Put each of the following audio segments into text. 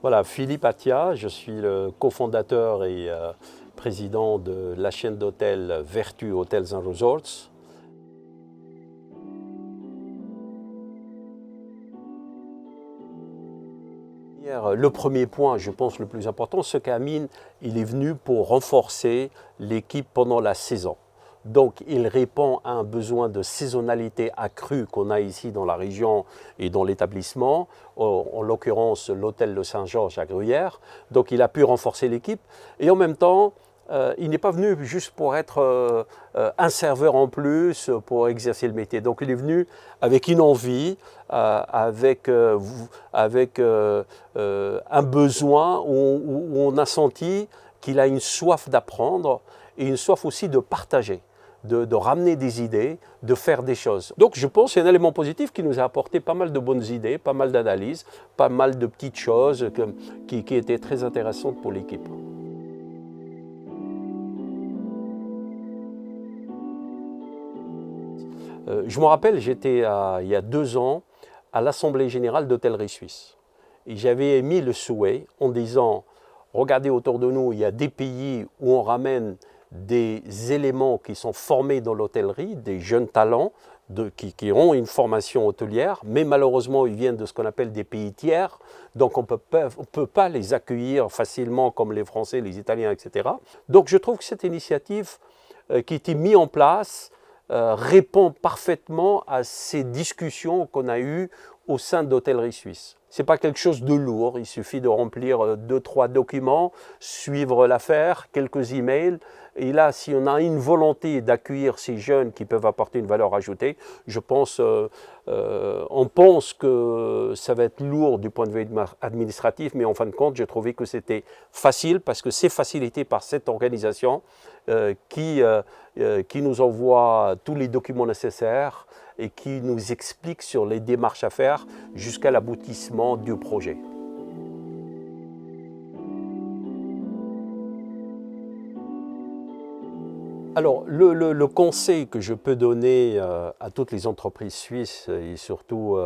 Voilà, Philippe Attia, je suis le cofondateur et président de la chaîne d'hôtels Vertu Hotels and Resorts. Le premier point, je pense le plus important, c'est qu'Amine, il est venu pour renforcer l'équipe pendant la saison. Donc il répond à un besoin de saisonnalité accrue qu'on a ici dans la région et dans l'établissement, en l'occurrence l'hôtel de Saint-Georges à Gruyère. Donc il a pu renforcer l'équipe et en même temps, il n'est pas venu juste pour être un serveur en plus, pour exercer le métier. Donc il est venu avec une envie, avec un besoin où on a senti qu'il a une soif d'apprendre et une soif aussi de partager. De ramener des idées, de faire des choses. Donc je pense que c'est un élément positif qui nous a apporté pas mal de bonnes idées, pas mal d'analyses, pas mal de petites choses qui étaient très intéressantes pour l'équipe. Je me rappelle, j'étais il y a 2 ans à l'Assemblée générale d'Hôtellerie Suisse. Et j'avais émis le souhait en disant, regardez autour de nous, il y a des pays où on ramène des éléments qui sont formés dans l'hôtellerie, des jeunes talents qui ont une formation hôtelière, mais malheureusement ils viennent de ce qu'on appelle des pays tiers, donc on ne peut pas les accueillir facilement comme les Français, les Italiens, etc. Donc je trouve que cette initiative qui a été mise en place répond parfaitement à ces discussions qu'on a eues au sein d'Hôtellerie Suisse. Ce n'est pas quelque chose de lourd, il suffit de remplir 2-3 documents, suivre l'affaire, quelques emails. Et là, si on a une volonté d'accueillir ces jeunes qui peuvent apporter une valeur ajoutée, je pense, on pense que ça va être lourd du point de vue administratif, mais en fin de compte, j'ai trouvé que c'était facile parce que c'est facilité par cette organisation qui nous envoie tous les documents nécessaires et qui nous explique sur les démarches à faire jusqu'à l'aboutissement du projet. Alors, le conseil que je peux donner à toutes les entreprises suisses et surtout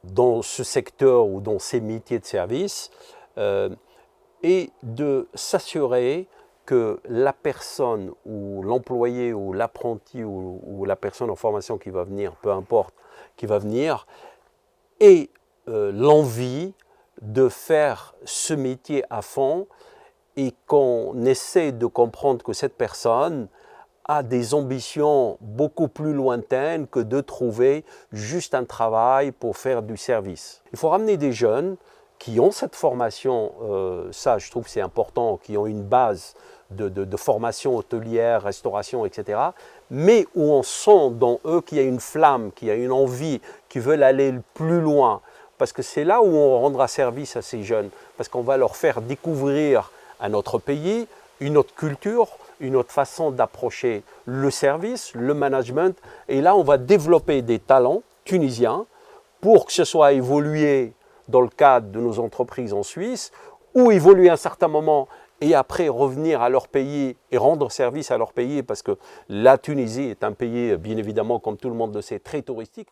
dans ce secteur ou dans ces métiers de service est de s'assurer que la personne ou l'employé ou l'apprenti ou la personne en formation qui va venir, peu importe, qui va venir, ait l'envie de faire ce métier à fond et qu'on essaie de comprendre que cette personne a des ambitions beaucoup plus lointaines que de trouver juste un travail pour faire du service. Il faut ramener des jeunes qui ont cette formation, ça je trouve c'est important, qui ont une base de formation hôtelière, restauration, etc. Mais où on sent dans eux qu'il y a une flamme, qu'il y a une envie, qu'ils veulent aller plus loin. Parce que c'est là où on rendra service à ces jeunes. Parce qu'on va leur faire découvrir un autre pays, une autre culture, une autre façon d'approcher le service, le management. Et là, on va développer des talents tunisiens pour que ce soit évolué dans le cadre de nos entreprises en Suisse, ou évoluer à un certain moment et après revenir à leur pays et rendre service à leur pays, parce que la Tunisie est un pays, bien évidemment, comme tout le monde le sait, très touristique.